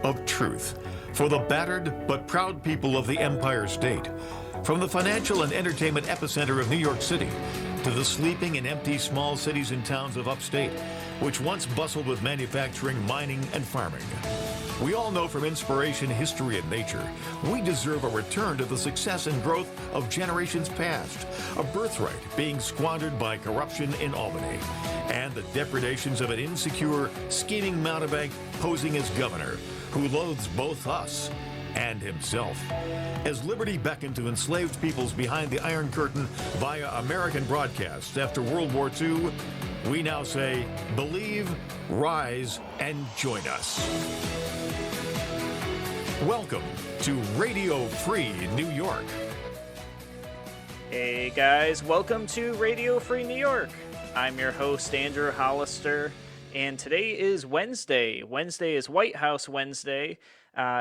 of truth for the battered but proud people of the Empire State. From the financial and entertainment epicenter of New York City to the sleeping and empty small cities and towns of upstate, which once bustled with manufacturing, mining, and farming. We all know from inspiration, history, and nature, we deserve a return to the success and growth of generations past, a birthright being squandered by corruption in Albany, and the depredations of an insecure, scheming mountebank posing as governor, who loathes both us and himself. As liberty beckoned to enslaved peoples behind the Iron Curtain via American broadcasts after World War II, we now say, believe, rise, and join us. Welcome to Radio Free New York. Hey guys, welcome to Radio Free New York. I'm your host, Andrew Hollister, and today is Wednesday. Wednesday is White House Wednesday.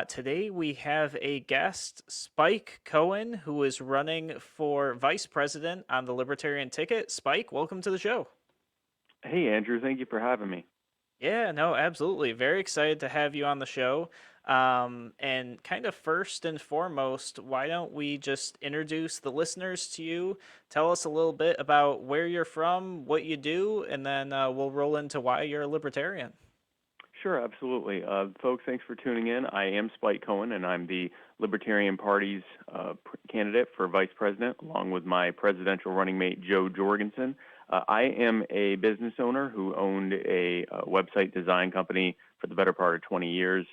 Today we have a guest, Spike Cohen, who is running for vice president on the Libertarian ticket. Spike, welcome to the show. Hey, Andrew. Thank you for having me. Yeah, no, absolutely. Very excited to have you on the show. And kind of first and foremost, why don't we just introduce the listeners to you? Tell us a little bit about where you're from, what you do, and then we'll roll into why you're a libertarian. Sure, absolutely. Folks, thanks for tuning in. I am Spike Cohen, and I'm the Libertarian Party's candidate for vice president, along with my presidential running mate, Joe Jorgensen. I am a business owner who owned a website design company for the better part of 20 years.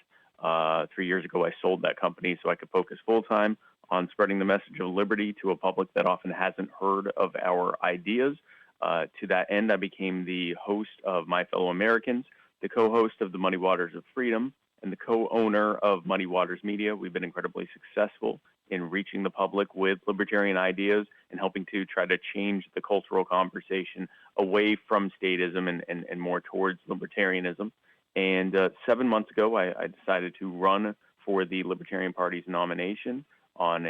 3 years ago, I sold that company so I could focus full-time on spreading the message of liberty to a public that often hasn't heard of our ideas. To that end, I became the host of My Fellow Americans, the co-host of the Muddy Waters of Freedom, and the co-owner of Muddy Waters Media. We've been incredibly successful in reaching the public with libertarian ideas and helping to try to change the cultural conversation away from statism and more towards libertarianism. And 7 months ago, I decided to run for the Libertarian Party's nomination on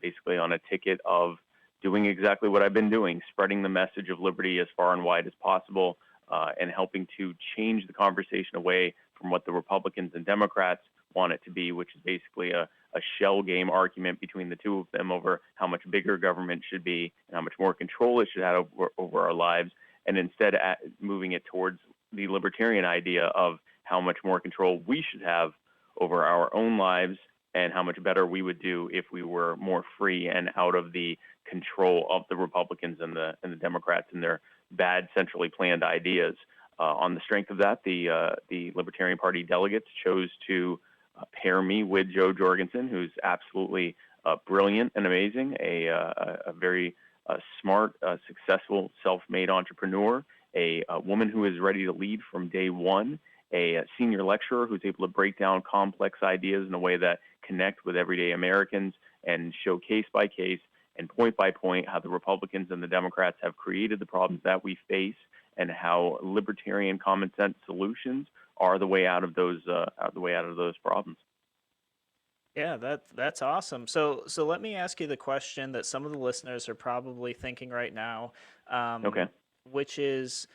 basically on a ticket of doing exactly what I've been doing, spreading the message of liberty as far and wide as possible, and helping to change the conversation away from what the Republicans and Democrats want it to be, which is basically a shell game argument between the two of them over how much bigger government should be and how much more control it should have over our lives, and instead moving it towards the libertarian idea of how much more control we should have over our own lives and how much better we would do if we were more free and out of the control of the Republicans and the Democrats and their bad centrally planned ideas. On the strength of that, the Libertarian Party delegates chose to pair me with Joe Jorgensen, who's absolutely brilliant and amazing, a very smart, successful, self-made entrepreneur, a woman who is ready to lead from day one, a senior lecturer who's able to break down complex ideas in a way that connect with everyday Americans and show case by case and point by point how the Republicans and the Democrats have created the problems that we face and how libertarian common sense solutions are the way out of those problems. Yeah, that's awesome. So let me ask you the question that some of the listeners are probably thinking right now. Okay. Which is,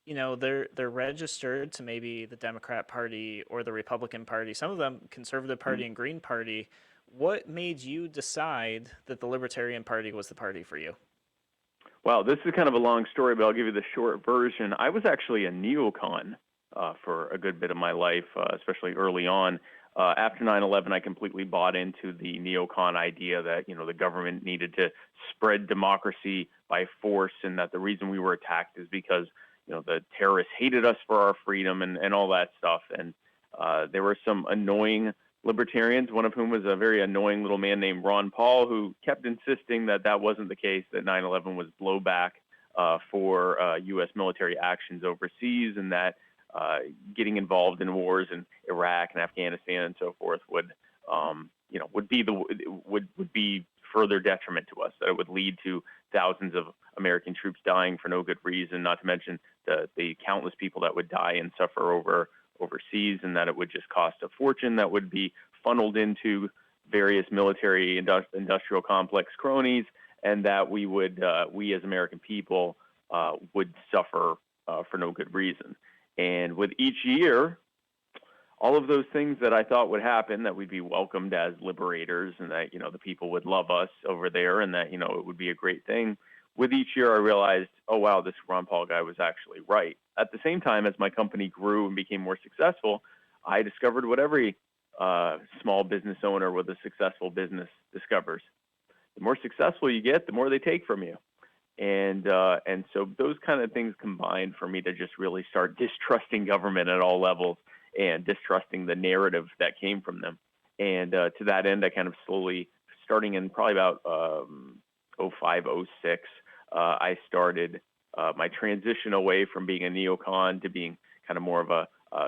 they're registered to maybe the Democrat Party or the Republican Party, some of them Conservative Party and Green Party. What made you decide that the Libertarian Party was the party for you? Well, this is kind of a long story, but I'll give you the short version. I was actually a neocon for a good bit of my life, especially early on. After 9/11, I completely bought into the neocon idea that, the government needed to spread democracy by force and that the reason we were attacked is because, the terrorists hated us for our freedom and all that stuff. And there were some annoying libertarians, one of whom was a very annoying little man named Ron Paul, who kept insisting that that wasn't the case, that 9/11 was blowback for U.S. military actions overseas, and that getting involved in wars in Iraq and Afghanistan and so forth would be further detriment to us, that it would lead to thousands of American troops dying for no good reason, not to mention the countless people that would die and suffer overseas, and that it would just cost a fortune that would be funneled into various military industrial complex cronies, and that we as American people would suffer for no good reason. And with each year, all of those things that I thought would happen, that we'd be welcomed as liberators and that, the people would love us over there and that, it would be a great thing. With each year, I realized, oh, wow, this Ron Paul guy was actually right. At the same time, as my company grew and became more successful, I discovered what every small business owner with a successful business discovers. The more successful you get, the more they take from you. And so those kind of things combined for me to just really start distrusting government at all levels and distrusting the narrative that came from them. And to that end, I kind of slowly, starting in probably about 05, 06, I started my transition away from being a neocon to being kind of more of a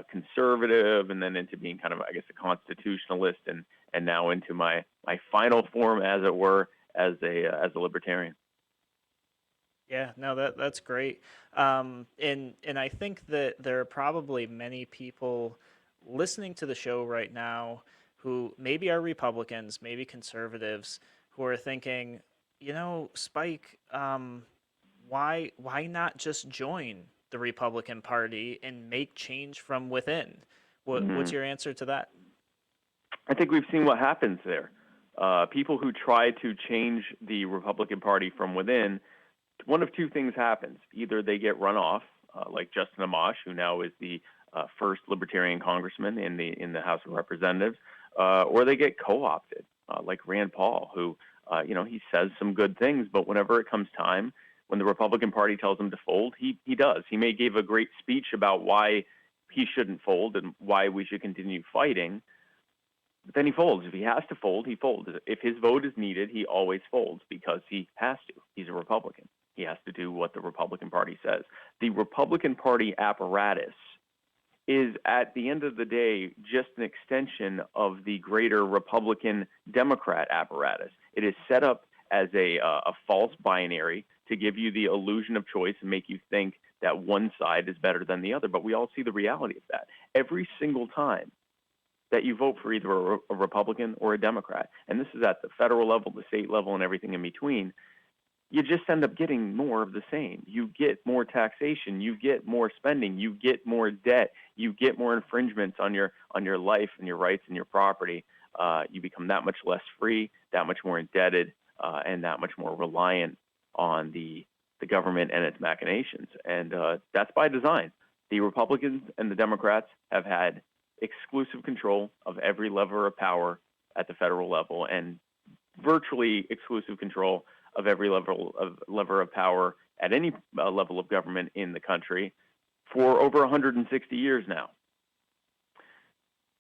conservative, and then into being kind of, I guess, a constitutionalist, and now into my final form, as it were, as a libertarian. Yeah, no, that's great. And I think that there are probably many people listening to the show right now who maybe are Republicans, maybe conservatives, who are thinking, Spike, why not just join the Republican Party and make change from within? What's your answer to that? I think we've seen what happens there. People who try to change the Republican Party from within, one of two things happens. Either they get run off, like Justin Amash, who now is the first Libertarian congressman in the House of Representatives, or they get co-opted, like Rand Paul, who, he says some good things, but whenever it comes time, when the Republican Party tells him to fold, he does. He may give a great speech about why he shouldn't fold and why we should continue fighting, but then he folds. If he has to fold, he folds. If his vote is needed, he always folds because he has to. He's a Republican. He has to do what the Republican Party says. The Republican Party apparatus is, at the end of the day, just an extension of the greater Republican-Democrat apparatus. It is set up as a false binary to give you the illusion of choice and make you think that one side is better than the other. But we all see the reality of that. Every single time that you vote for either a Republican or a Democrat, and this is at the federal level, the state level, and everything in between, you just end up getting more of the same. You get more taxation, you get more spending, you get more debt, you get more infringements on your life and your rights and your property. You become that much less free, that much more indebted, and that much more reliant on the government and its machinations. And that's by design. The Republicans and the Democrats have had exclusive control of every lever of power at the federal level, and virtually exclusive control of every lever of power at any level of government in the country for over 160 years now.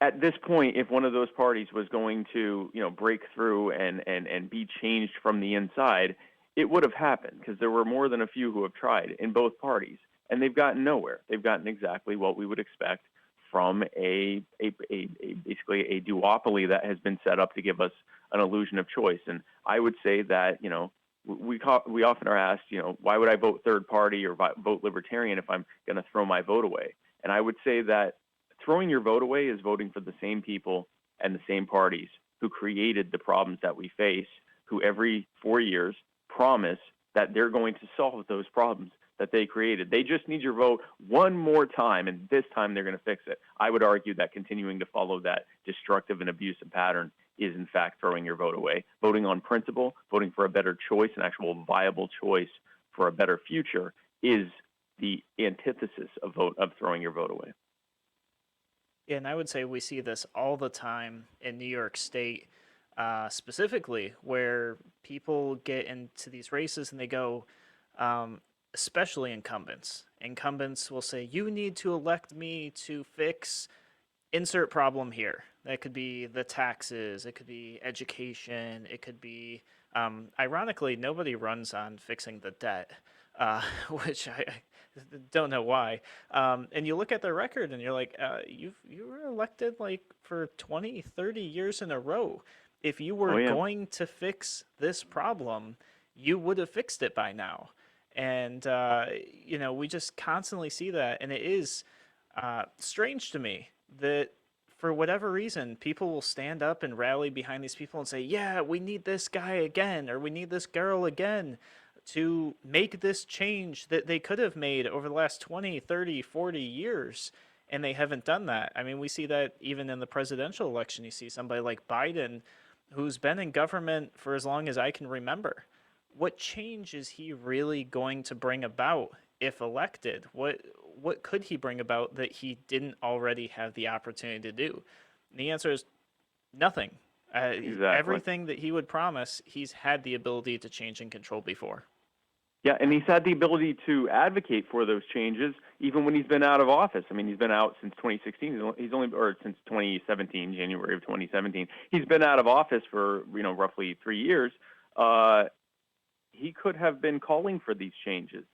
At this point, if one of those parties was going to, break through and be changed from the inside, it would have happened, because there were more than a few who have tried in both parties, and they've gotten nowhere. They've gotten exactly what we would expect from basically a duopoly that has been set up to give us an illusion of choice. And I would say that, we often are asked, why would I vote third party or vote libertarian if I'm going to throw my vote away? And I would say that throwing your vote away is voting for the same people and the same parties who created the problems that we face, who every 4 years promise that they're going to solve those problems that they created. They just need your vote one more time, and this time they're going to fix it. I would argue that continuing to follow that destructive and abusive pattern is, in fact, throwing your vote away. Voting on principle, voting for a better choice, an actual viable choice for a better future, is the antithesis of throwing your vote away. Yeah, and I would say we see this all the time in New York State, specifically, where people get into these races and they go, especially incumbents. Incumbents will say, you need to elect me to fix insert problem here. That could be the taxes, it could be education, it could be, ironically, nobody runs on fixing the debt, which I don't know why. And you look at their record and you're like, you were elected like for 20, 30 years in a row. If you were going to fix this problem, you would have fixed it by now. And, we just constantly see that. And it is strange to me that for whatever reason, people will stand up and rally behind these people and say, yeah, we need this guy again, or we need this girl again to make this change that they could have made over the last 20, 30, 40 years. and they haven't done that. I mean, we see that even in the presidential election. You see somebody like Biden, who's been in government for as long as I can remember. What change is he really going to bring about if elected? What could he bring about that he didn't already have the opportunity to do? And the answer is nothing. Exactly. Everything that he would promise, he's had the ability to change and control before. Yeah, and he's had the ability to advocate for those changes even when he's been out of office. I mean, he's been out since 2016. Since 2017, January of 2017. He's been out of office for roughly 3 years. He could have been calling for these changes.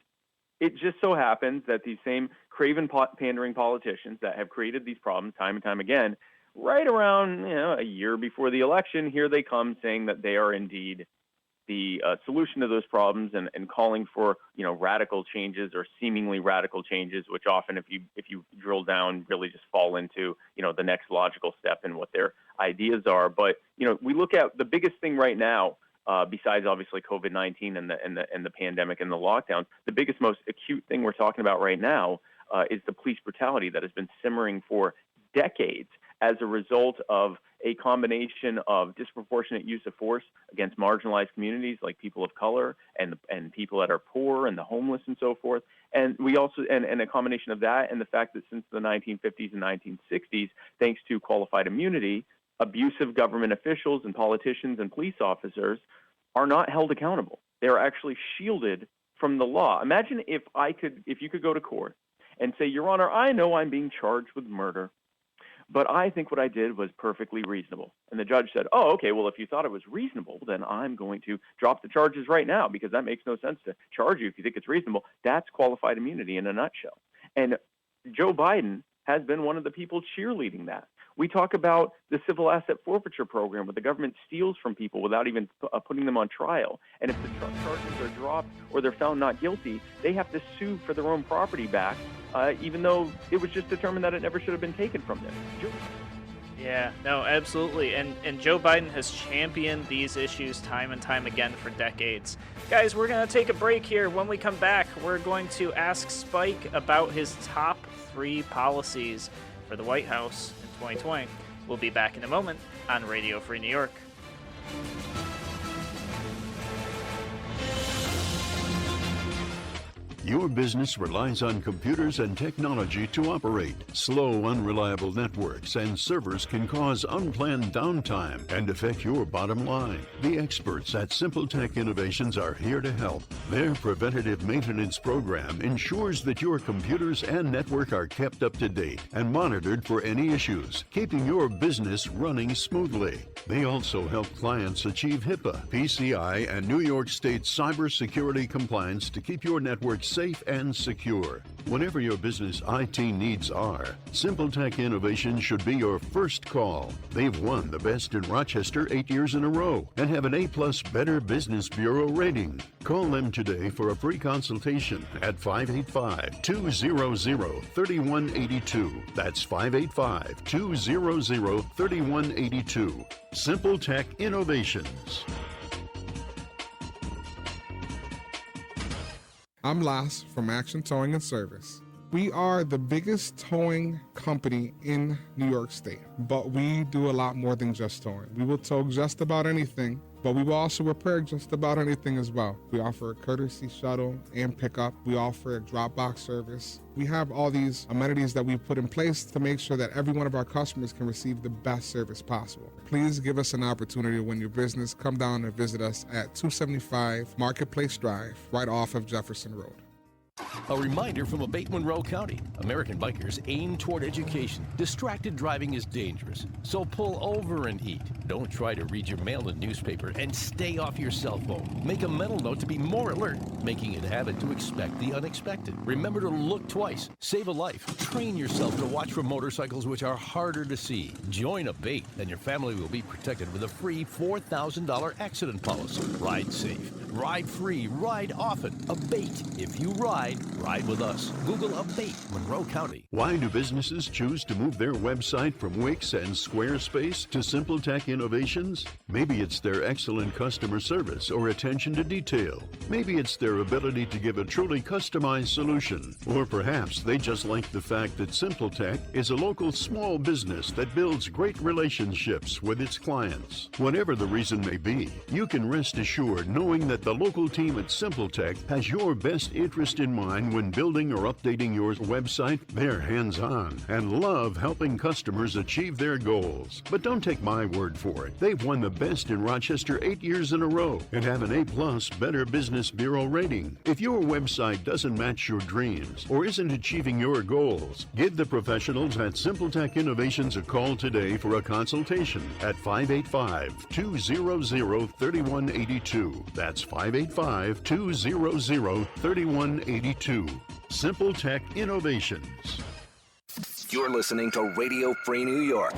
It just so happens that these same craven pandering politicians that have created these problems time and time again, right around a year before the election, here they come saying that they are indeed the solution to those problems and calling for radical changes or seemingly radical changes, which often, if you drill down, really just fall into the next logical step in what their ideas are. But we look at the biggest thing right now. Besides obviously COVID-19 and the pandemic and the lockdowns, the biggest, most acute thing we're talking about right now is the police brutality that has been simmering for decades as a result of a combination of disproportionate use of force against marginalized communities like people of color and people that are poor and the homeless and so forth. And we also and a combination of that and the fact that since the 1950s and 1960s, thanks to qualified immunity, abusive government officials and politicians and police officers are not held accountable. They are actually shielded from the law. Imagine if you could go to court and say, Your Honor, I know I'm being charged with murder, but I think what I did was perfectly reasonable. And the judge said, oh, okay, well, if you thought it was reasonable, then I'm going to drop the charges right now because that makes no sense to charge you if you think it's reasonable. That's qualified immunity in a nutshell. And Joe Biden has been one of the people cheerleading that. We talk about the civil asset forfeiture program where the government steals from people without even putting them on trial. And if the charges are dropped or they're found not guilty, they have to sue for their own property back, even though it was just determined that it never should have been taken from them. Yeah, no, absolutely. And Joe Biden has championed these issues time and time again for decades. Guys, we're going to take a break here. When we come back, we're going to ask Spike about his top 3 policies for the White House in 2020. We'll be back in a moment on Radio Free New York. Your business relies on computers and technology to operate. Slow, unreliable networks and servers can cause unplanned downtime and affect your bottom line. The experts at Simple Tech Innovations are here to help. Their preventative maintenance program ensures that your computers and network are kept up to date and monitored for any issues, keeping your business running smoothly. They also help clients achieve HIPAA, PCI, and New York State cybersecurity compliance to keep your network safe and secure. Whatever your business IT needs are, Simple Tech Innovation should be your first call. They've won the Best in Rochester 8 years in a row and have an A+ Better Business Bureau rating. Call them today for a free consultation at 585-200-3182. That's 585-200-3182. Simple Tech Innovations. I'm Las from Action Towing and Service. We are the biggest towing company in New York State, but we do a lot more than just towing. We will tow just about anything, but we will also repair just about anything as well. We offer a courtesy shuttle and pickup. We offer a drop box service. We have all these amenities that we've put in place to make sure that every one of our customers can receive the best service possible. Please give us an opportunity to win your business. Come down and visit us at 275 Marketplace Drive, right off of Jefferson Road. A reminder from Abate Monroe County. American bikers aim toward education. Distracted driving is dangerous, so pull over and eat. Don't try to read your mail and newspaper, and stay off your cell phone. Make a mental note to be more alert, making it a habit to expect the unexpected. Remember to look twice. Save a life. Train yourself to watch for motorcycles which are harder to see. Join Abate, and your family will be protected with a free $4,000 accident policy. Ride safe. Ride free. Ride often. Abate. If you ride, Ride with us. Google Update Monroe County. Why do businesses choose to move their website from Wix and Squarespace to SimpleTech Innovations? Maybe it's their excellent customer service or attention to detail. Maybe it's their ability to give a truly customized solution. Or perhaps they just like the fact that SimpleTech is a local small business that builds great relationships with its clients. Whatever the reason may be, you can rest assured knowing that the local team at SimpleTech has your best interest in mind when building or updating your website. They're hands-on and love helping customers achieve their goals. But don't take my word for it. They've won the best in Rochester 8 years in a row and have an A+ Better Business Bureau rating. If your website doesn't match your dreams or isn't achieving your goals, give the professionals at SimpleTech Innovations a call today for a consultation at 585-200-3182. That's 585-200-3182. SimpleTech Innovations. You're listening to Radio Free New York.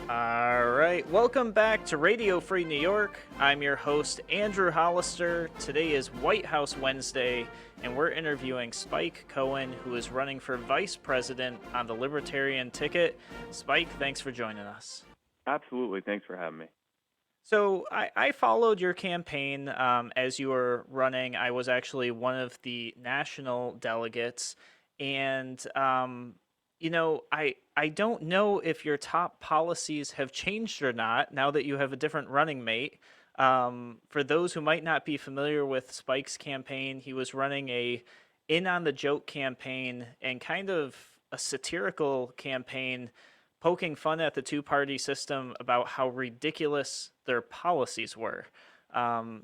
All right, welcome back to Radio Free New York. I'm your host, Andrew Hollister. Today is White House Wednesday, and we're interviewing Spike Cohen, who is running for vice president on the Libertarian ticket. Spike, thanks for joining us. Absolutely. Thanks for having me. So I followed your campaign as you were running. I was actually one of the national delegates, and I don't know if your top policies have changed or not now that you have a different running mate. For those who might not be familiar with Spike's campaign, he was running a in on the joke campaign and kind of a satirical campaign, poking fun at the two-party system about how ridiculous their policies were.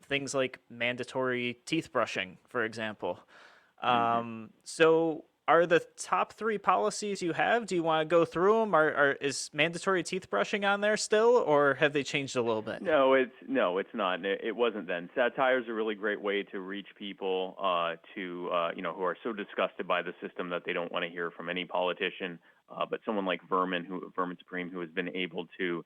Things like mandatory teeth brushing, for example. So are the top three policies you have, do you want to go through them? Is mandatory teeth brushing on there still, or have they changed a little bit? No, it's not. It wasn't then. Satire is a really great way to reach people who are so disgusted by the system that they don't want to hear from any politician. But someone like Vermin Supreme, who has been able to,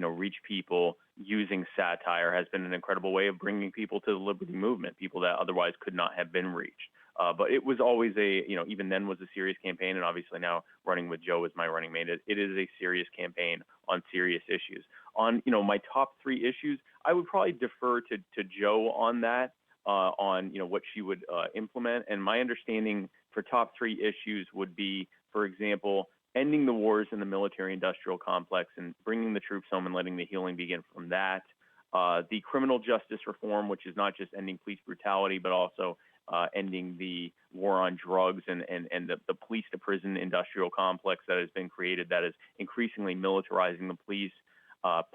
reach people using satire, has been an incredible way of bringing people to the liberty movement, people that otherwise could not have been reached. But it was always even then was a serious campaign, and obviously now running with Joe as my running mate, it is a serious campaign on serious issues. On, my top three issues, I would probably defer to Joe on that, on what she would implement. And my understanding for top three issues would be, for example, ending the wars in the military-industrial complex and bringing the troops home and letting the healing begin from that. The criminal justice reform, which is not just ending police brutality, but also ending the war on drugs and the police-to-prison industrial complex that has been created that is increasingly militarizing the police,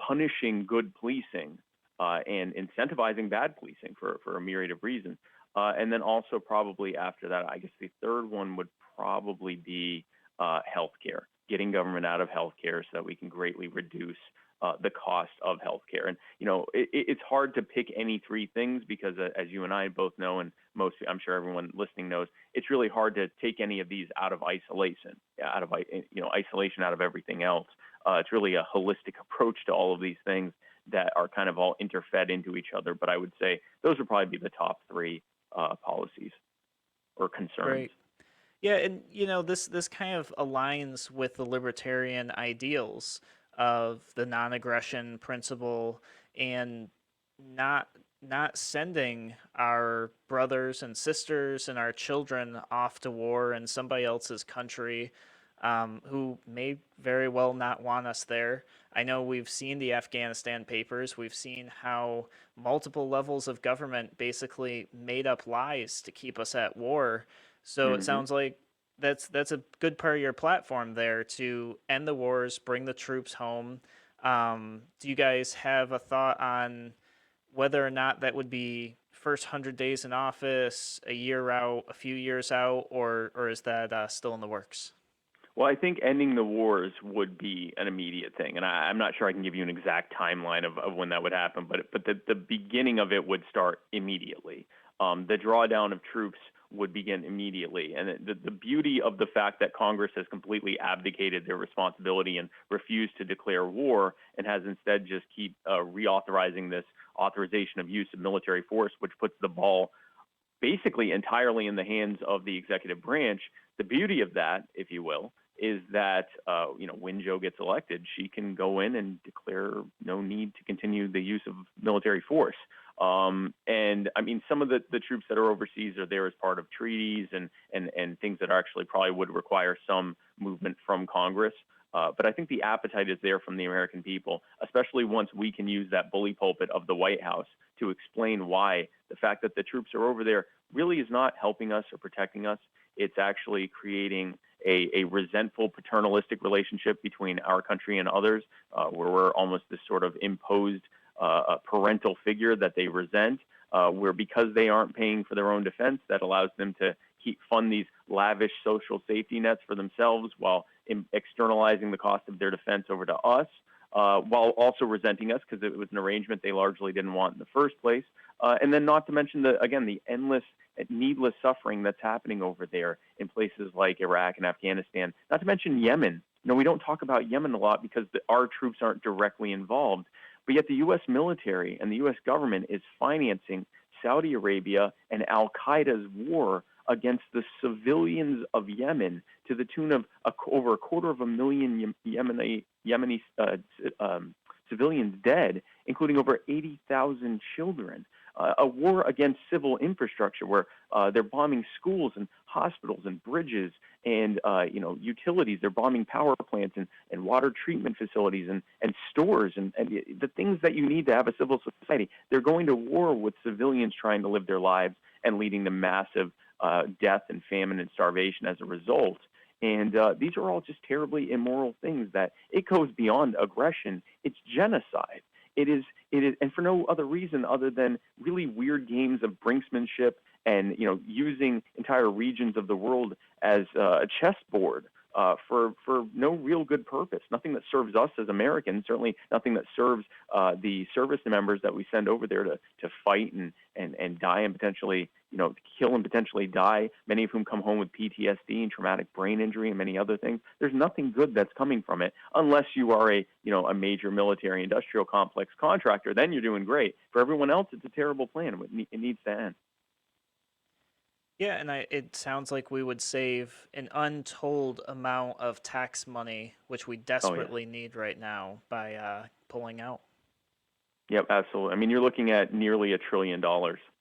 punishing good policing, and incentivizing bad policing for a myriad of reasons. And then also probably after that, I guess the third one would probably be healthcare, getting government out of healthcare so that we can greatly reduce the cost of healthcare. And, it's hard to pick any three things because as you and I both know, and I'm sure everyone listening knows, it's really hard to take any of these out of isolation, out of everything else. It's really a holistic approach to all of these things that are kind of all interfed into each other. But I would say those would probably be the top three policies or concerns. Great. Yeah, and this kind of aligns with the libertarian ideals of the non-aggression principle and not sending our brothers and sisters and our children off to war in somebody else's country who may very well not want us there. I know we've seen the Afghanistan papers. We've seen how multiple levels of government basically made up lies to keep us at war. So It sounds like that's a good part of your platform there to end the wars, bring the troops home. Do you guys have a thought on whether or not that would be first 100 days in office, a year out, a few years out, or is that still in the works? Well, I think ending the wars would be an immediate thing, and I'm not sure I can give you an exact timeline of when that would happen, but the beginning of it would start immediately. The drawdown of troops would begin immediately. And the beauty of the fact that Congress has completely abdicated their responsibility and refused to declare war and has instead just keep reauthorizing this authorization of use of military force, which puts the ball basically entirely in the hands of the executive branch. The beauty of that, if you will, is that when Joe gets elected, she can go in and declare no need to continue the use of military force. And I mean, some of the troops that are overseas are there as part of treaties and things that actually probably would require some movement from Congress. But I think the appetite is there from the American people, especially once we can use that bully pulpit of the White House to explain why the fact that the troops are over there really is not helping us or protecting us. It's actually creating a resentful, paternalistic relationship between our country and others, where we're almost this sort of imposed parental figure that they resent, where because they aren't paying for their own defense, that allows them to fund these lavish social safety nets for themselves while externalizing the cost of their defense over to us, while also resenting us because it was an arrangement they largely didn't want in the first place. And then not to mention, the endless, needless suffering that's happening over there in places like Iraq and Afghanistan, not to mention Yemen. We don't talk about Yemen a lot because our troops aren't directly involved, but yet the U.S. military and the U.S. government is financing Saudi Arabia and Al-Qaeda's war against the civilians of Yemen to the tune of over 250,000 Yemeni civilians dead, including over 80,000 children. A war against civil infrastructure where they're bombing schools and hospitals and bridges and utilities. They're bombing power plants and water treatment facilities and stores and the things that you need to have a civil society. They're going to war with civilians trying to live their lives and leading to massive death and famine and starvation as a result. And these are all just terribly immoral things that it goes beyond aggression. It's genocide. It is, and for no other reason other than really weird games of brinksmanship and using entire regions of the world as a chessboard for no real good purpose. Nothing that serves us as Americans. Certainly nothing that serves the service members that we send over there to fight and die and potentially kill and potentially die. Many of whom come home with PTSD and traumatic brain injury and many other things. There's nothing good that's coming from it unless you are a major military industrial complex contractor. Then you're doing great. For everyone else, it's a terrible plan. It needs to end. Yeah, and it sounds like we would save an untold amount of tax money, which we desperately need right now by pulling out. Yep, absolutely. I mean, you're looking at nearly $1 trillion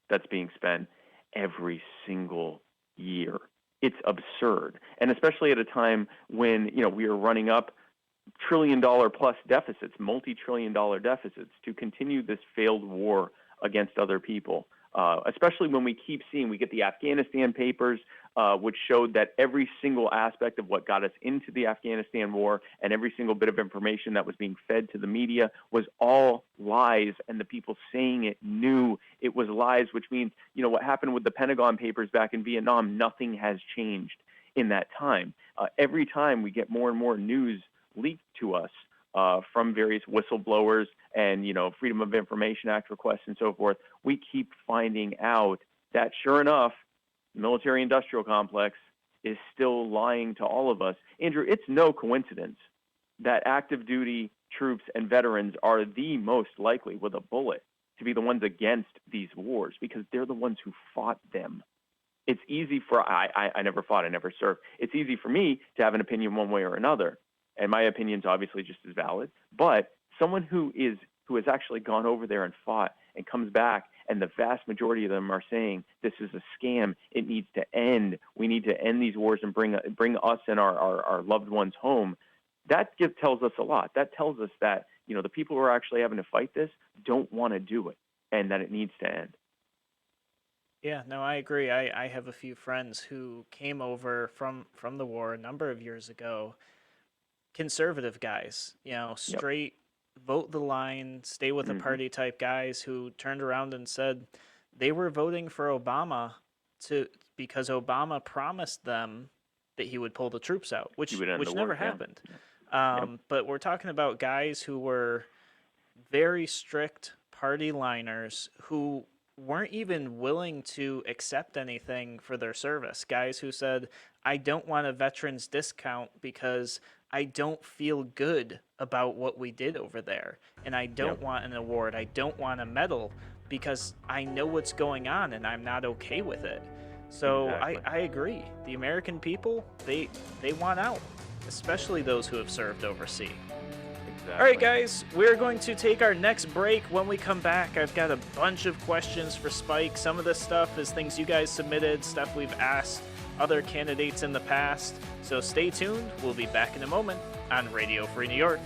that's being spent every single year. It's absurd. And especially at a time when, we are running up $1 trillion plus deficits, multi-trillion-dollar deficits to continue this failed war against other people. Especially when we get the Afghanistan papers, which showed that every single aspect of what got us into the Afghanistan war and every single bit of information that was being fed to the media was all lies, and the people saying it knew it was lies, which means, what happened with the Pentagon papers back in Vietnam, nothing has changed in that time. Every time we get more and more news leaked to us from various whistleblowers and, Freedom of Information Act requests and so forth, we keep finding out that, sure enough, the military-industrial complex is still lying to all of us. Andrew, it's no coincidence that active duty troops and veterans are the most likely with a bullet to be the ones against these wars because they're the ones who fought them. It's easy I never fought, I never served. It's easy for me to have an opinion one way or another. And my opinion's obviously just as valid, but someone who has actually gone over there and fought and comes back, and the vast majority of them are saying this is a scam. It needs to end. We need to end these wars and bring us and our loved ones home. That tells us a lot. That tells us that the people who are actually having to fight this don't want to do it, and that it needs to end. Yeah, no, I agree. I have a few friends who came over from the war a number of years ago. Conservative guys, straight vote the line, stay with the party type guys who turned around and said they were voting for Obama because Obama promised them that he would pull the troops out, which never happened. But we're talking about guys who were very strict party liners who weren't even willing to accept anything for their service. Guys who said, I don't want a veterans discount because I don't feel good about what we did over there. And I don't want an award. I don't want a medal because I know what's going on and I'm not okay with it. So I agree. The American people, they want out, especially those who have served overseas. Exactly. All right, guys, we're going to take our next break. When we come back, I've got a bunch of questions for Spike. Some of this stuff is things you guys submitted, stuff we've asked other candidates in the past. So stay tuned. We'll be back in a moment on Radio Free New York.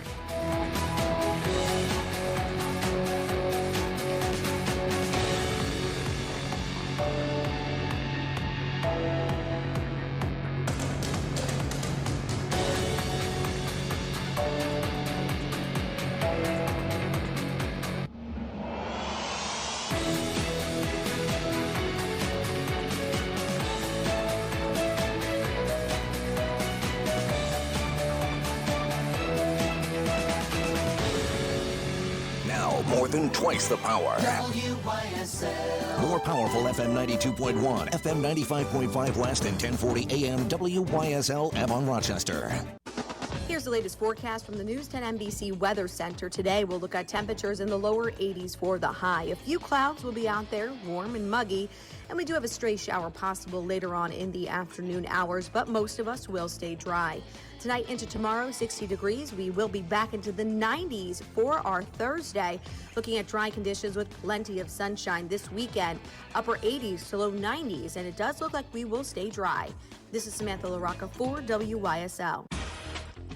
More than twice the power. WYSL. More powerful FM 92.1, FM 95.5 West, and 1040 AM WYSL Avon Rochester. Here's the latest forecast from the News 10 NBC Weather Center. Today, we'll look at temperatures in the lower 80s for the high. A few clouds will be out there, warm and muggy, and we do have a stray shower possible later on in the afternoon hours, but most of us will stay dry. Tonight into tomorrow, 60 degrees. We will be back into the 90s for our Thursday. Looking at dry conditions with plenty of sunshine this weekend. Upper 80s to low 90s, and it does look like we will stay dry. This is Samantha LaRocca for WYSL.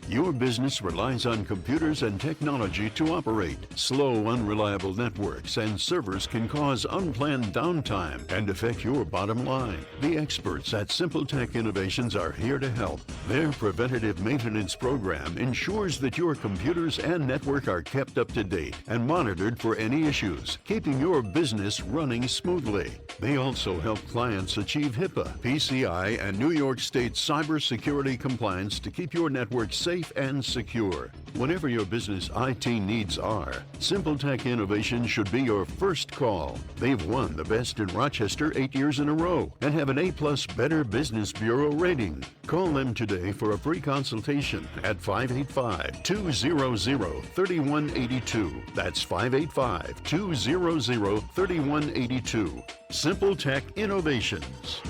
Your business relies on computers and technology to operate. Slow, unreliable networks and servers can cause unplanned downtime and affect your bottom line. The experts at Simple Tech Innovations are here to help. Their preventative maintenance program ensures that your computers and network are kept up to date and monitored for any issues, keeping your business running smoothly. They also help clients achieve HIPAA, PCI, and New York State cybersecurity compliance to keep your network safe and secure. Whatever your business IT needs are, Simple Tech Innovation should be your first call. They've won the Best in Rochester 8 years in a row and have an A+ Better Business Bureau rating. Call them today for a free consultation at 585-200-3182. That's 585-200-3182. Simple Tech Innovations.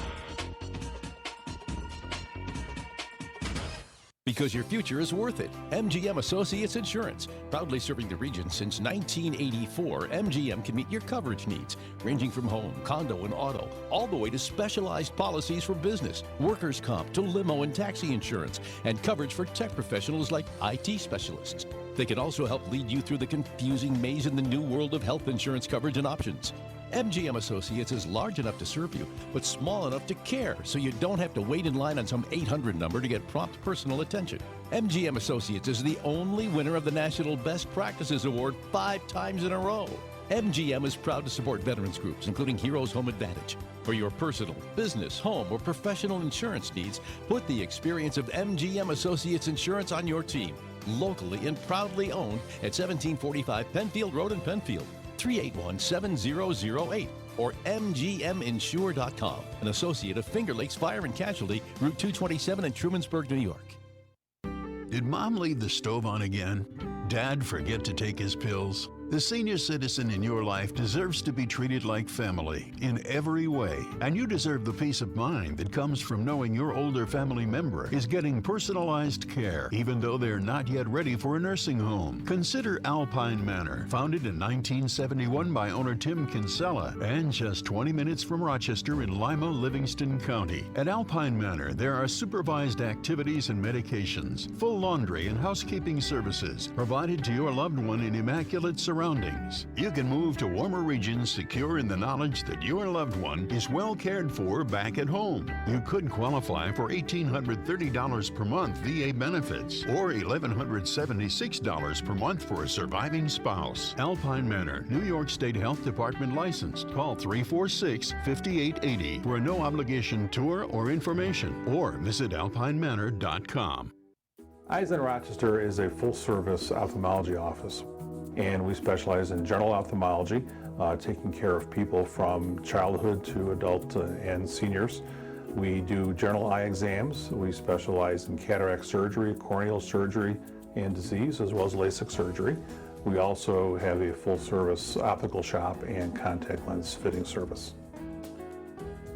Because your future is worth it. MGM Associates Insurance. Proudly serving the region since 1984, MGM can meet your coverage needs, ranging from home, condo, and auto, all the way to specialized policies for business, workers' comp, to limo and taxi insurance, and coverage for tech professionals like IT specialists. They can also help lead you through the confusing maze in the new world of health insurance coverage and options. MGM Associates is large enough to serve you, but small enough to care, so you don't have to wait in line on some 800 number to get prompt personal attention. MGM Associates is the only winner of the National Best Practices Award 5 times in a row. MGM is proud to support veterans groups, including Heroes Home Advantage. For your personal, business, home, or professional insurance needs, put the experience of MGM Associates Insurance on your team. Locally and proudly owned at 1745 Penfield Road in Penfield. 381-7008 or mgminsure.com, an associate of Finger Lakes Fire and Casualty, Route 227 in Trumansburg, New York. Did Mom leave the stove on again? Dad forget to take his pills? The senior citizen in your life deserves to be treated like family in every way, and you deserve the peace of mind that comes from knowing your older family member is getting personalized care, even though they're not yet ready for a nursing home. Consider Alpine Manor, founded in 1971 by owner Tim Kinsella, and just 20 minutes from Rochester in Lima, Livingston County. At Alpine Manor, there are supervised activities and medications, full laundry and housekeeping services provided to your loved one in immaculate surroundings. You can move to warmer regions secure in the knowledge that your loved one is well cared for back at home. You could qualify for $1,830 per month VA benefits or $1,176 per month for a surviving spouse. Alpine Manor, New York State Health Department licensed. Call 346-5880 for a no-obligation tour or information, or visit alpinemanor.com. Eisen Rochester is a full-service ophthalmology office, and we specialize in general ophthalmology, taking care of people from childhood to adult and seniors. We do general eye exams. We specialize in cataract surgery, corneal surgery and disease, as well as LASIK surgery. We also have a full-service optical shop and contact lens fitting service.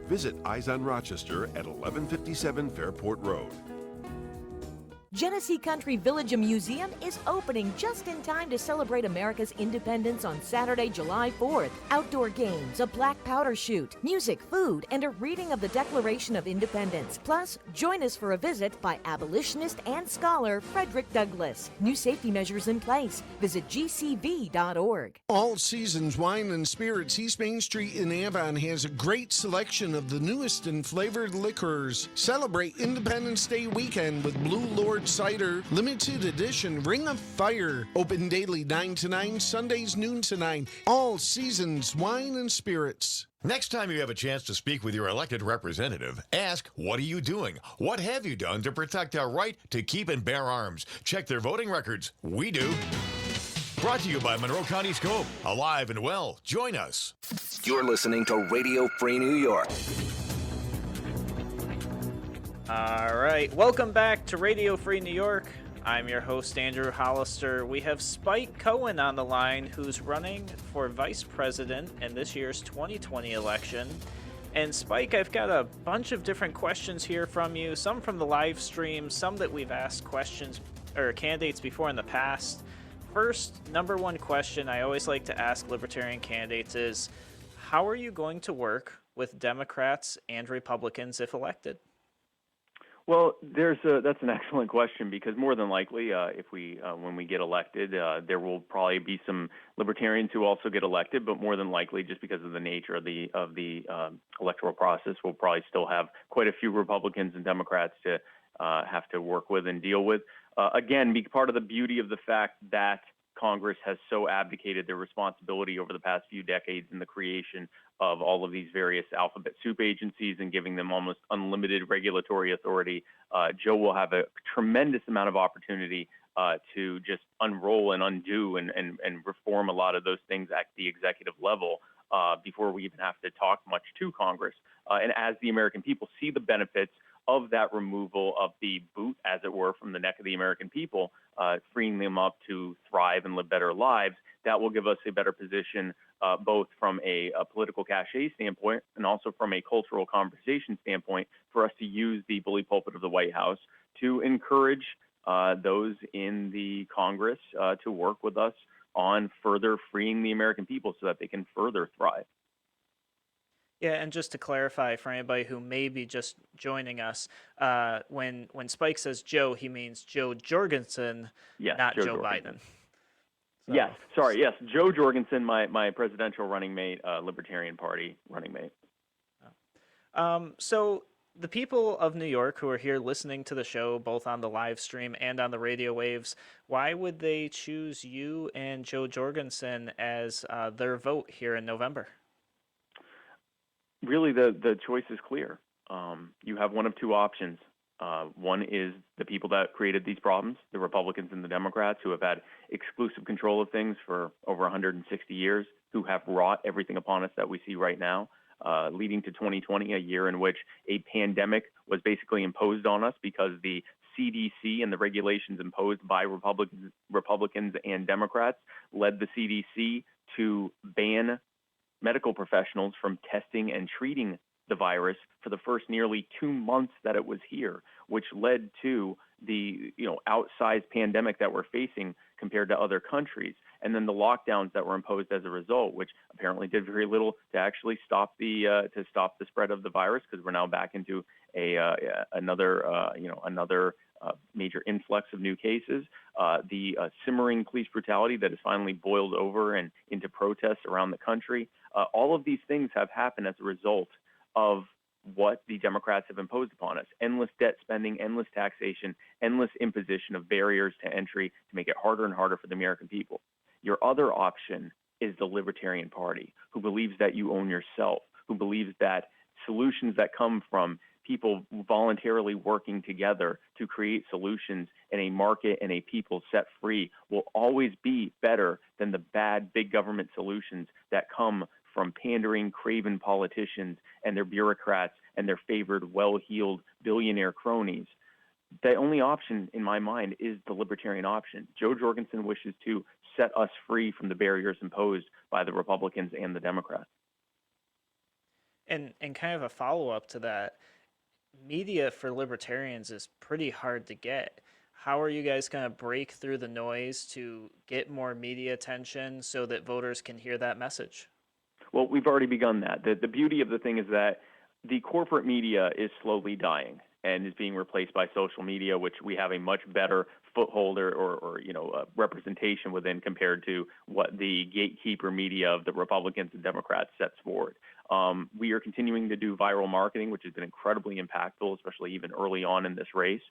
Visit Eyes on Rochester at 1157 Fairport Road. Genesee Country Village Museum is opening just in time to celebrate America's independence on Saturday, July 4th. Outdoor games, a black powder shoot, music, food, and a reading of the Declaration of Independence. Plus, join us for a visit by abolitionist and scholar Frederick Douglass. New safety measures in place. Visit gcv.org. All Seasons Wine and Spirits East Main Street in Avon has a great selection of the newest and flavored liquors. Celebrate Independence Day weekend with Blue Lord Cider, limited edition Ring of Fire. Open daily 9 to 9, Sundays noon to 9. All Seasons Wine and Spirits. Next time you have a chance to speak with your elected representative, ask, what are you doing? What have you done to protect our right to keep and bear arms? Check their voting records. We do. Brought to you by Monroe County Scope. Alive and well. Join us. You're listening to Radio Free New York. All right, welcome back to Radio Free New York. I'm your host, Andrew Hollister. We have Spike Cohen on the line, who's running for vice president in this year's 2020 election. And Spike, I've got a bunch of different questions here from you, some from the live stream, some that we've asked questions or candidates before in the past. First, number one question I always like to ask Libertarian candidates is, how are you going to work with Democrats and Republicans if elected? Well, that's an excellent question, because more than likely, when we get elected, there will probably be some libertarians who also get elected, but more than likely, just because of the nature of the electoral process, we'll probably still have quite a few Republicans and Democrats to have to work with and deal with. Again, be part of the beauty of the fact that Congress has so abdicated their responsibility over the past few decades in the creation of all of these various alphabet soup agencies and giving them almost unlimited regulatory authority. Joe will have a tremendous amount of opportunity to just unroll and undo and reform a lot of those things at the executive level before we even have to talk much to Congress. And as the American people see the benefits of that removal of the boot, as it were, from the neck of the American people, freeing them up to thrive and live better lives, that will give us a better position, both from a political cachet standpoint and also from a cultural conversation standpoint, for us to use the bully pulpit of the White House to encourage those in the Congress to work with us on further freeing the American people so that they can further thrive. Yeah, and just to clarify for anybody who may be just joining us, when Spike says Joe, he means Joe Jorgensen, yes, not Joe Jorgensen. Biden. So. Yes, sorry, yes, Joe Jorgensen, my presidential running mate, Libertarian Party running mate. So the people of New York who are here listening to the show, both on the live stream and on the radio waves, why would they choose you and Joe Jorgensen as their vote here in November? Really, the choice is clear. You have one of two options. One is the people that created these problems, the Republicans and the Democrats, who have had exclusive control of things for over 160 years, who have wrought everything upon us that we see right now, leading to 2020, a year in which a pandemic was basically imposed on us because the CDC and the regulations imposed by Republicans and Democrats led the CDC to ban medical professionals from testing and treating the virus for the first nearly 2 months that it was here, which led to the outsized pandemic that we're facing compared to other countries, and then the lockdowns that were imposed as a result, which apparently did very little to actually stop the spread of the virus, because we're now back into another major influx of new cases. The simmering police brutality that has finally boiled over and into protests around the country. All of these things have happened as a result of what the Democrats have imposed upon us. Endless debt spending, endless taxation, endless imposition of barriers to entry to make it harder and harder for the American people. Your other option is the Libertarian Party, who believes that you own yourself, who believes that solutions that come from people voluntarily working together to create solutions in a market and a people set free will always be better than the bad big government solutions that come from pandering, craven politicians and their bureaucrats and their favored, well-heeled billionaire cronies. The only option in my mind is the libertarian option. Joe Jorgensen wishes to set us free from the barriers imposed by the Republicans and the Democrats. And kind of a follow-up to that, media for libertarians is pretty hard to get. How are you guys going to break through the noise to get more media attention so that voters can hear that message? Well, we've already begun that. The beauty of the thing is that the corporate media is slowly dying and is being replaced by social media, which we have a much better foothold or representation within compared to what the gatekeeper media of the Republicans and Democrats sets forward. We are continuing to do viral marketing, which has been incredibly impactful, especially even early on in this race.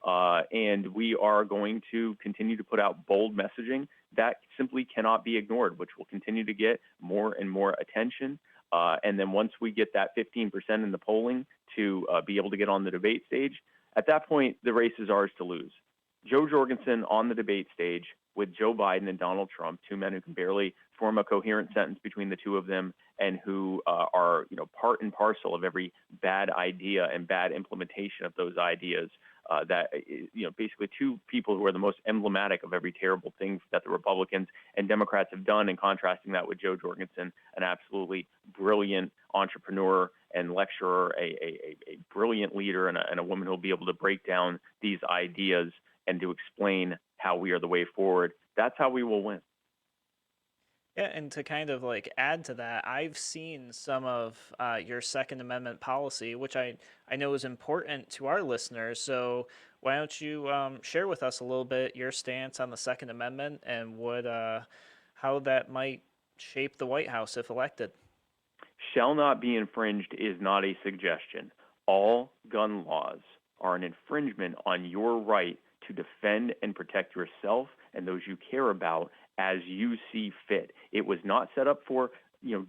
And we are going to continue to put out bold messaging that simply cannot be ignored, which will continue to get more and more attention. And then once we get that 15% in the polling to be able to get on the debate stage, at that point, the race is ours to lose. Joe Jorgensen on the debate stage with Joe Biden and Donald Trump, two men who can barely form a coherent sentence between the two of them, and who are part and parcel of every bad idea and bad implementation of those ideas. Basically two people who are the most emblematic of every terrible thing that the Republicans and Democrats have done, and contrasting that with Joe Jorgensen, an absolutely brilliant entrepreneur and lecturer, a brilliant leader, and a woman who will be able to break down these ideas and to explain how we are the way forward. That's how we will win. Yeah, and to kind of like add to that, I've seen some of your Second Amendment policy, which I know is important to our listeners. So why don't you share with us a little bit your stance on the Second Amendment and how that might shape the White House if elected? Shall not be infringed is not a suggestion. All gun laws are an infringement on your right to defend and protect yourself and those you care about as you see fit. It was not set up for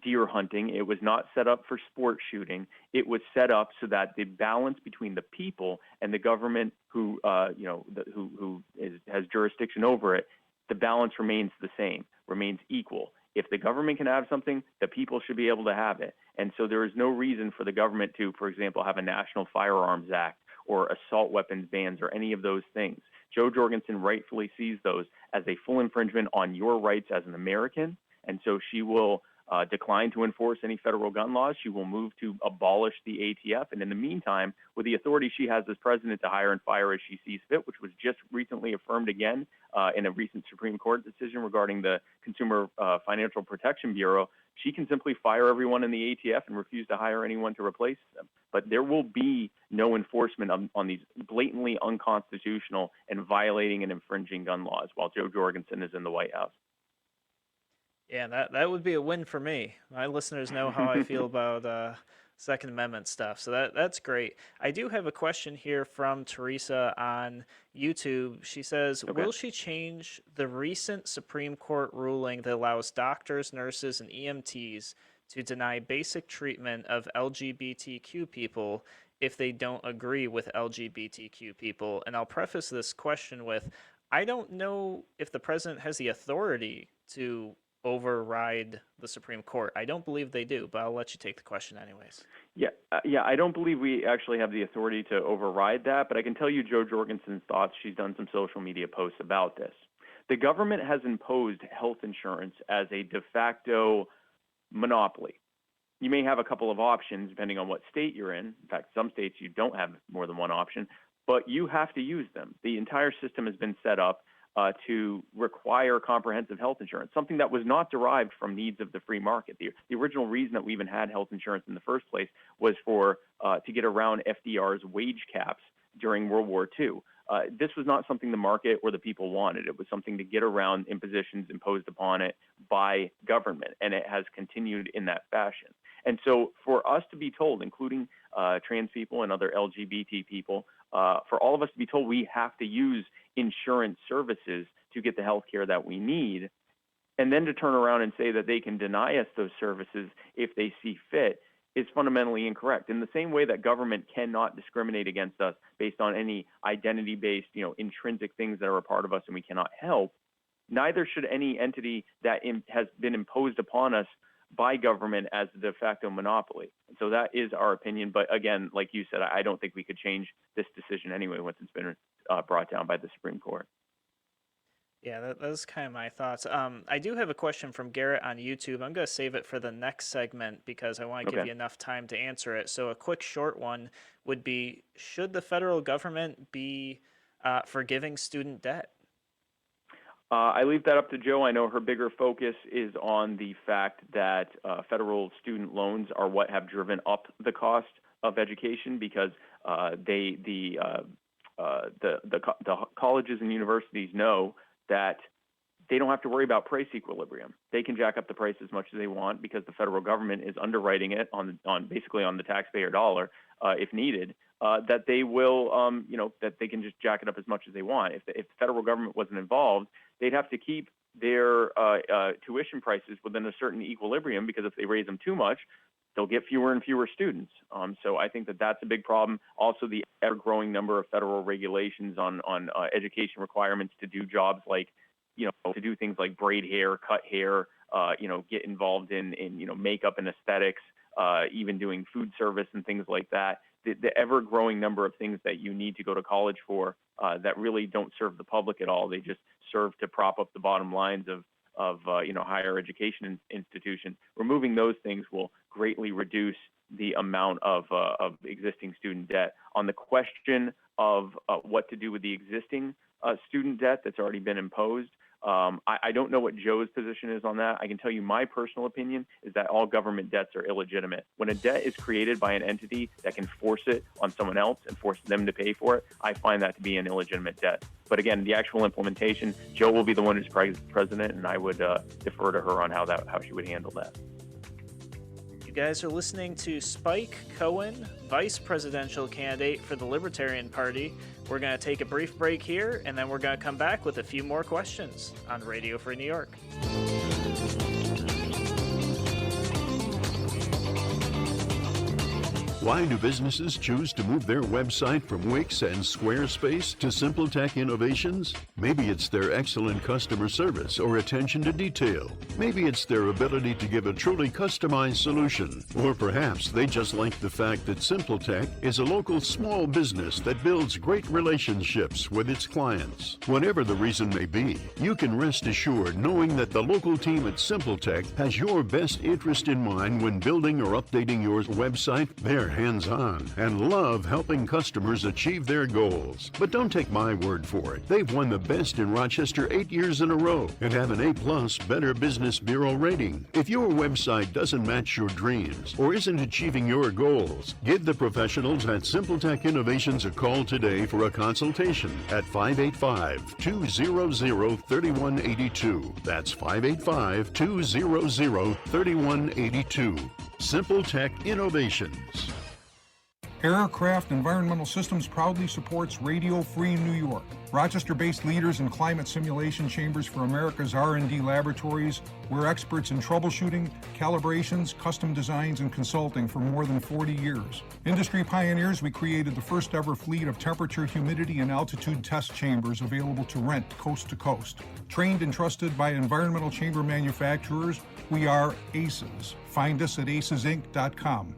deer hunting. It was not set up for sport shooting. It was set up so that the balance between the people and the government who has jurisdiction over it, the balance remains the same, remains equal. If the government can have something, the people should be able to have it. And so there is no reason for the government to, for example, have a National Firearms Act or assault weapons bans or any of those things. Joe Jorgensen rightfully sees those as a full infringement on your rights as an American, and so she will decline to enforce any federal gun laws. She will move to abolish the ATF, and in the meantime, with the authority she has as president to hire and fire as she sees fit, which was just recently affirmed again in a recent Supreme Court decision regarding the Consumer Financial Protection Bureau, she can simply fire everyone in the ATF and refuse to hire anyone to replace them. But there will be no enforcement on these blatantly unconstitutional and violating and infringing gun laws while Joe Jorgensen is in the White House. Yeah, that would be a win for me. My listeners know how I feel about Second Amendment stuff, so that's great. I do have a question here from Teresa on YouTube. She says, Will she change the recent Supreme Court ruling that allows doctors, nurses, and EMTs to deny basic treatment of LGBTQ people if they don't agree with LGBTQ people? And I'll preface this question with, I don't know if the president has the authority to override the Supreme Court. I don't believe they do, but I'll let you take the question anyways. Yeah, I don't believe we actually have the authority to override that, but I can tell you Joe Jorgensen's thoughts. She's done some social media posts about this. The government has imposed health insurance as a de facto monopoly. You may have a couple of options depending on what state you're in. In fact, some states you don't have more than one option, but you have to use them. The entire system has been set up to require comprehensive health insurance, something that was not derived from needs of the free market. The original reason that we even had health insurance in the first place was for to get around FDR's wage caps during World War II. This was not something the market or the people wanted. It was something to get around impositions imposed upon it by government, and it has continued in that fashion. And so for us to be told, including trans people and other LGBT people, for all of us to be told we have to use insurance services to get the health care that we need, and then to turn around and say that they can deny us those services if they see fit is fundamentally incorrect. In the same way that government cannot discriminate against us based on any identity-based, intrinsic things that are a part of us and we cannot help, neither should any entity that has been imposed upon us by government as a de facto monopoly. So that is our opinion. But again, like you said, I don't think we could change this decision anyway once it's been brought down by the Supreme Court. Yeah, that's kind of my thoughts. I do have a question from Garrett on YouTube. I'm going to save it for the next segment because I want to give you enough time to answer it. So a quick short one would be, should the federal government be forgiving student debt? I leave that up to Joe. I know her bigger focus is on the fact that federal student loans are what have driven up the cost of education because the colleges and universities know that they don't have to worry about price equilibrium. They can jack up the price as much as they want because the federal government is underwriting it on basically on the taxpayer dollar if needed. That they will, that they can just jack it up as much as they want. If the federal government wasn't involved, they'd have to keep their tuition prices within a certain equilibrium because if they raise them too much, they'll get fewer and fewer students. So I think that that's a big problem. Also, the ever-growing number of federal regulations on education requirements to do jobs like, to do things like braid hair, cut hair, get involved in makeup and aesthetics, even doing food service and things like that. The ever-growing number of things that you need to go to college for that really don't serve the public at all. They just serve to prop up the bottom lines of higher education institutions. Removing those things will greatly reduce the amount of existing student debt. On the question of what to do with the existing student debt that's already been imposed, I don't know what Joe's position is on that. I can tell you my personal opinion is that all government debts are illegitimate. When a debt is created by an entity that can force it on someone else and force them to pay for it, I find that to be an illegitimate debt. But again, the actual implementation, Joe will be the one who's president, and I would defer to her on how she would handle that. You guys are listening to Spike Cohen, vice presidential candidate for the Libertarian Party. We're going to take a brief break here, and then we're going to come back with a few more questions on Radio Free New York. Why do businesses choose to move their website from Wix and Squarespace to SimpleTech Innovations? Maybe it's their excellent customer service or attention to detail. Maybe it's their ability to give a truly customized solution. Or perhaps they just like the fact that SimpleTech is a local small business that builds great relationships with its clients. Whatever the reason may be, you can rest assured knowing that the local team at SimpleTech has your best interest in mind when building or updating your website. They're hands-on and love helping customers achieve their goals. But don't take my word for it. They've won the best in Rochester 8 years in a row and have an A+ Better Business Bureau rating. If your website doesn't match your dreams or isn't achieving your goals, give the professionals at SimpleTech Innovations a call today for a consultation at 585-200-3182. That's 585-200-3182. SimpleTech Innovations. Aircraft Environmental Systems proudly supports Radio Free New York. Rochester-based leaders in climate simulation chambers for America's R&D laboratories. We're experts in troubleshooting, calibrations, custom designs, and consulting for more than 40 years. Industry pioneers, we created the first ever fleet of temperature, humidity, and altitude test chambers available to rent coast to coast. Trained and trusted by environmental chamber manufacturers, we are ACES. Find us at acesinc.com.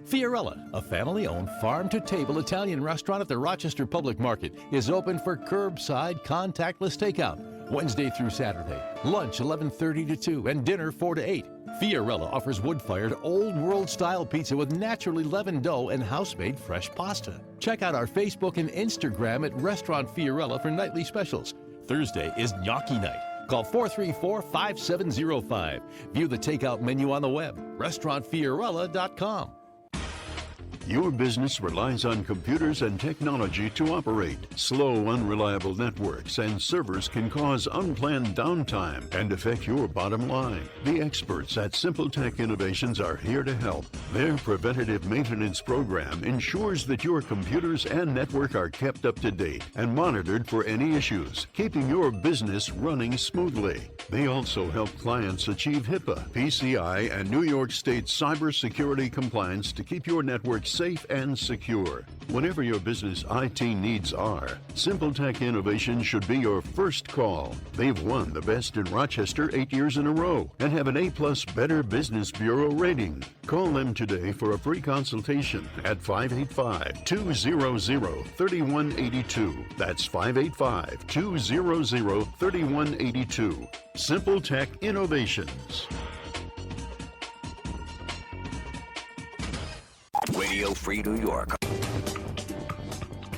Fiorella, a family-owned farm-to-table Italian restaurant at the Rochester Public Market, is open for curbside contactless takeout Wednesday through Saturday. Lunch 11:30 to 2 and dinner 4 to 8. Fiorella offers wood-fired, old-world-style pizza with naturally leavened dough and house-made fresh pasta. Check out our Facebook and Instagram at Restaurant Fiorella for nightly specials. Thursday is gnocchi night. Call 434-5705. View the takeout menu on the web, restaurantfiorella.com. Your business relies on computers and technology to operate. Slow, unreliable networks and servers can cause unplanned downtime and affect your bottom line. The experts at SimpleTech Innovations are here to help. Their preventative maintenance program ensures that your computers and network are kept up to date and monitored for any issues, keeping your business running smoothly. They also help clients achieve HIPAA, PCI, and New York State cybersecurity compliance to keep your network safe and secure. Whatever your business IT needs are, Simple Tech Innovation should be your first call. They've won the Best in Rochester 8 years in a row and have an A+ Better Business Bureau rating. Call them today for a free consultation at 585-200-3182. That's 585-200-3182. Simple Tech Innovations. Radio Free New York.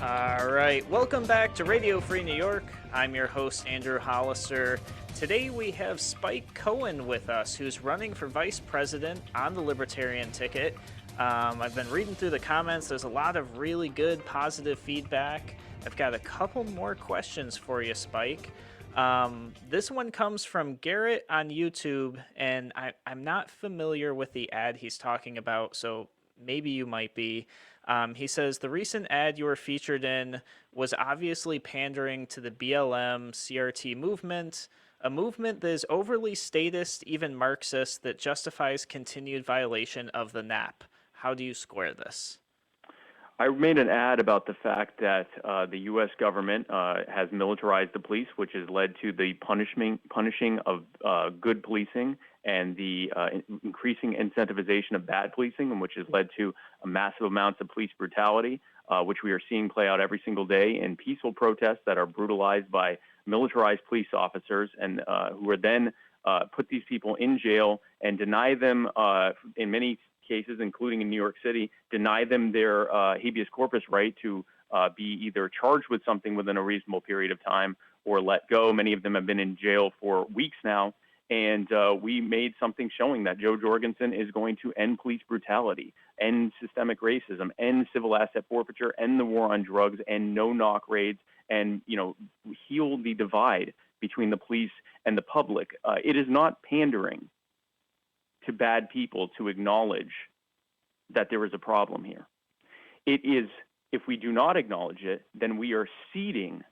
All right, welcome back to Radio Free New York. I'm your host, Andrew Hollister. Today we have Spike Cohen with us, who's running for vice president on the Libertarian ticket. I've been reading through the comments. There's a lot of really good, positive feedback. I've got a couple more questions for you, Spike. This one comes from Garrett on YouTube, and I'm not familiar with the ad he's talking about, so maybe you might be. He says, the recent ad you were featured in was obviously pandering to the BLM CRT movement, a movement that is overly statist, even Marxist, that justifies continued violation of the NAP. How do you square this? I made an ad about the fact that the U.S. government has militarized the police, which has led to the punishing of good policing and the increasing incentivization of bad policing, and which has led to massive amounts of police brutality, which we are seeing play out every single day in peaceful protests that are brutalized by militarized police officers, and who are then put these people in jail and deny them, in many cases, including in New York City, deny them their habeas corpus right to be either charged with something within a reasonable period of time or let go. Many of them have been in jail for weeks now. And we made something showing that Joe Jorgensen is going to end police brutality, end systemic racism, end civil asset forfeiture, end the war on drugs, and no-knock raids, and, heal the divide between the police and the public. It is not pandering to bad people to acknowledge that there is a problem here. It is, if we do not acknowledge it, then we are ceding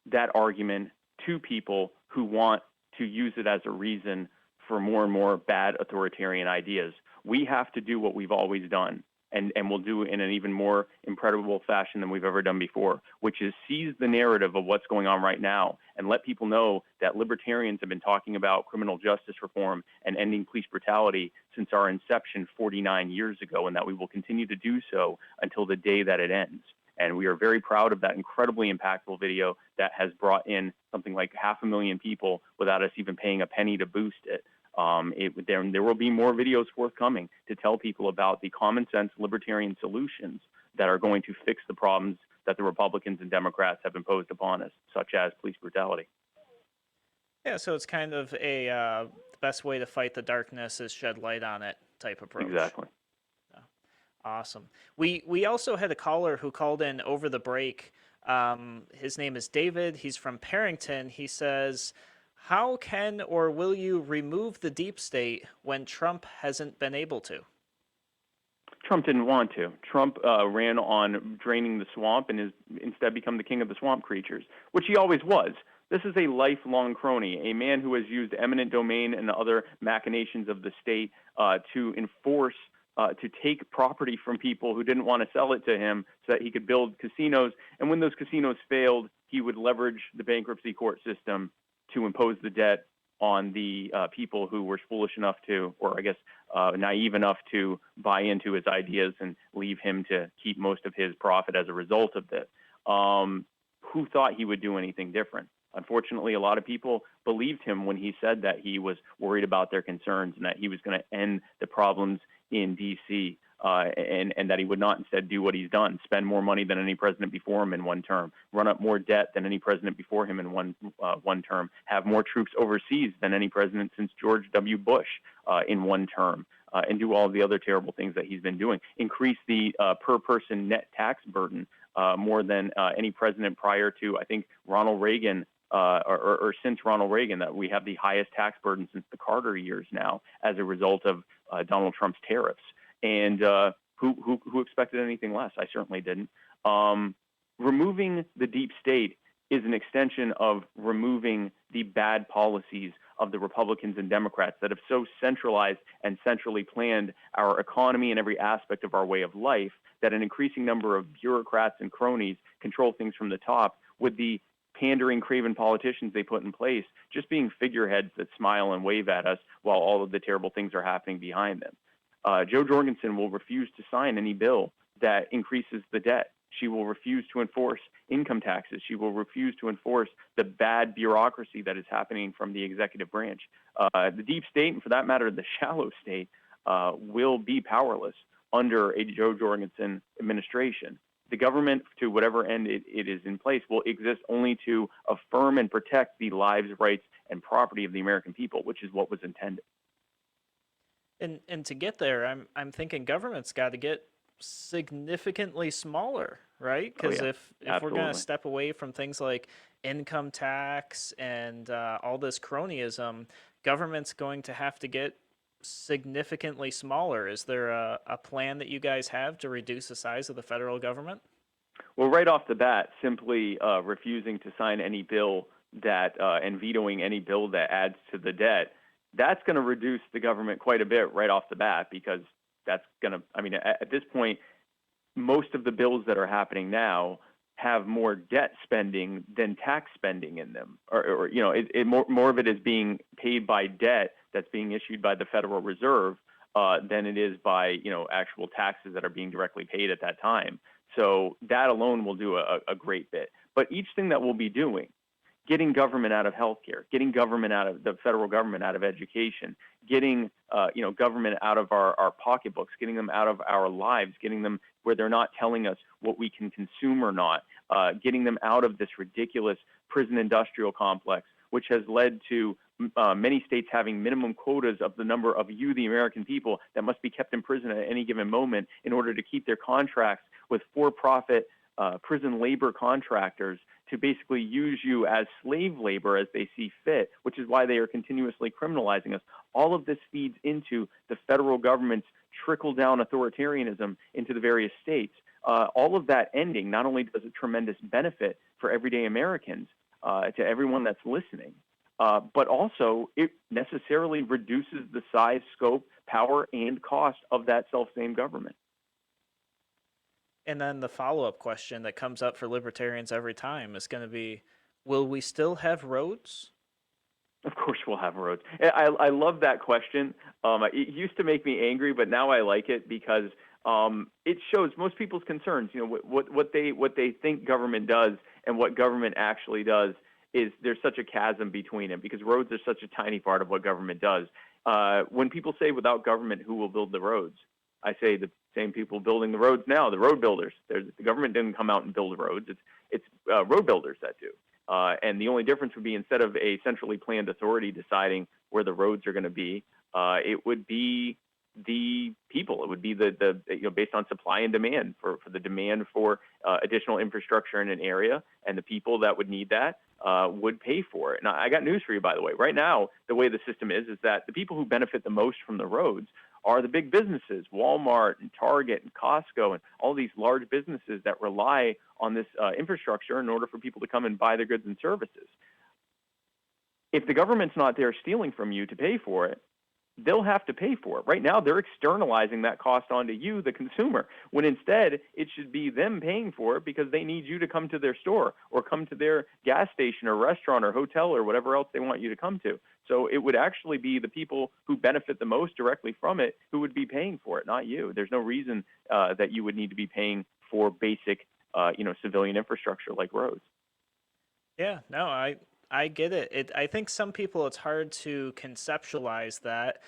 that argument to people who want to use it as a reason for more and more bad authoritarian ideas. We have to do what we've always done, and we'll do it in an even more incredible fashion than we've ever done before, which is seize the narrative of what's going on right now and let people know that libertarians have been talking about criminal justice reform and ending police brutality since our inception 49 years ago, and that we will continue to do so until the day that it ends. And we are very proud of that incredibly impactful video that has brought in something like 500,000 people without us even paying a penny to boost it. There will be more videos forthcoming to tell people about the common sense libertarian solutions that are going to fix the problems that the Republicans and Democrats have imposed upon us, such as police brutality. Yeah, so it's kind of the best way to fight the darkness is shed light on it type approach. Exactly. Awesome. We also had a caller who called in over the break. His name is David. He's from Parrington. He says, how can or will you remove the deep state when Trump hasn't been able to? Trump didn't want to. Trump ran on draining the swamp and has instead become the king of the swamp creatures, which he always was. This is a lifelong crony, a man who has used eminent domain and other machinations of the state to enforce to take property from people who didn't want to sell it to him so that he could build casinos. And when those casinos failed, he would leverage the bankruptcy court system to impose the debt on the people who were foolish enough to, or I guess naive enough to buy into his ideas and leave him to keep most of his profit as a result of this. Who thought he would do anything different? Unfortunately, a lot of people believed him when he said that he was worried about their concerns and that he was going to end the problems in D.C. And that he would not instead do what he's done, spend more money than any president before him in one term, run up more debt than any president before him in one term, have more troops overseas than any president since George W. Bush in one term, and do all of the other terrible things that he's been doing. Increase the per-person net tax burden more than any president prior to, I think, Ronald Reagan, or since Ronald Reagan, that we have the highest tax burden since the Carter years now as a result of Donald Trump's tariffs. And who expected anything less? I certainly didn't. Removing the deep state is an extension of removing the bad policies of the Republicans and Democrats that have so centralized and centrally planned our economy and every aspect of our way of life that an increasing number of bureaucrats and cronies control things from the top, with the pandering, craven politicians they put in place just being figureheads that smile and wave at us while all of the terrible things are happening behind them. Jo Jorgensen will refuse to sign any bill that increases the debt. She will refuse to enforce income taxes. She will refuse to enforce the bad bureaucracy that is happening from the executive branch. The deep state, and for that matter, the shallow state, will be powerless under a Jo Jorgensen administration. The government, to whatever end it is in place, will exist only to affirm and protect the lives, rights, and property of the American people, which is what was intended. And to get there, I'm thinking government's got to get significantly smaller, right? Because if we're going to step away from things like income tax and all this cronyism, government's going to have to get significantly smaller. Is there a plan that you guys have to reduce the size of the federal government? Well, right off the bat, simply refusing to sign any bill that and vetoing any bill that adds to the debt, that's going to reduce the government quite a bit right off the bat, because that's going to, I mean, at this point, most of the bills that are happening now have more debt spending than tax spending in them, or you know, more of it is being paid by debt that's being issued by the Federal Reserve than it is by, you know, actual taxes that are being directly paid at that time. So that alone will do a great bit. But each thing that we'll be doing, getting government out of healthcare, getting government out of the federal government out of education, getting government out of our pocketbooks, getting them out of our lives, getting them where they're not telling us what we can consume or not, getting them out of this ridiculous prison industrial complex, which has led to many states having minimum quotas of the number of you, the American people, that must be kept in prison at any given moment in order to keep their contracts with for-profit prison labor contractors to basically use you as slave labor as they see fit, which is why they are continuously criminalizing us. All of this feeds into the federal government's trickle-down authoritarianism into the various states. All of that ending not only does a tremendous benefit for everyday Americans, to everyone that's listening, but also it necessarily reduces the size, scope, power, and cost of that self-same government. And then the follow-up question that comes up for libertarians every time is going to be, will we still have roads? Of course we'll have roads. I love that question. It used to make me angry, but now I like it because it shows most people's concerns. You know, what they think government does and what government actually does is there's such a chasm between them, because roads are such a tiny part of what government does. When people say without government, who will build the roads? I say the same people building the roads now, the road builders. The government didn't come out and build roads. It's road builders that do. And the only difference would be, instead of a centrally planned authority deciding where the roads are going to be, it would be the people. It would be the based on supply and demand for the demand for additional infrastructure in an area, and the people that would need that would pay for it. Now, I got news for you, by the way. Right now, the way the system is that the people who benefit the most from the roads are the big businesses, Walmart and Target and Costco and all these large businesses that rely on this infrastructure in order for people to come and buy their goods and services. If the government's not there stealing from you to pay for it, they'll have to pay for it. Right now, they're externalizing that cost onto you, the consumer, when instead it should be them paying for it, because they need you to come to their store or come to their gas station or restaurant or hotel or whatever else they want you to come to. So it would actually be the people who benefit the most directly from it who would be paying for it, not you. There's no reason that you would need to be paying for basic, civilian infrastructure like roads. Yeah, no, I get it. I think some people, it's hard to conceptualize that.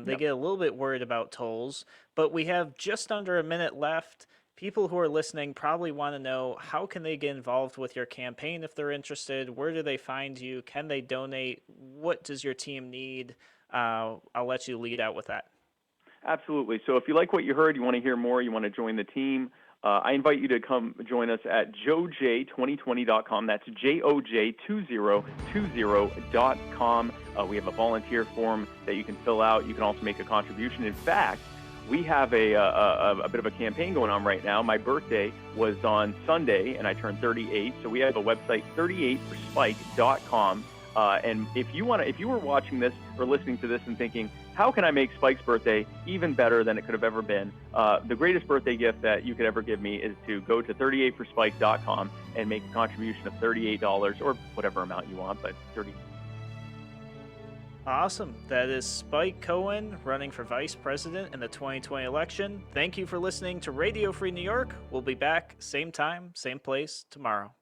They get a little bit worried about tolls, but we have just under a minute left. People who are listening probably want to know, how can they get involved with your campaign if they're interested? Where do they find you? Can they donate? What does your team need? I'll let you lead out with that. Absolutely. So if you like what you heard, you want to hear more, you want to join the team, I invite you to come join us at joj2020.com. That's joj2020.com. We have a volunteer form that you can fill out. You can also make a contribution. In fact, we have a bit of a campaign going on right now. My birthday was on Sunday, and I turned 38. So we have a website, 38forspike.com. And if you were watching this or listening to this and thinking, how can I make Spike's birthday even better than it could have ever been? The greatest birthday gift that you could ever give me is to go to 38forspike.com and make a contribution of $38 or whatever amount you want, but $30. Awesome. That is Spike Cohen running for vice president in the 2020 election. Thank you for listening to Radio Free New York. We'll be back same time, same place tomorrow.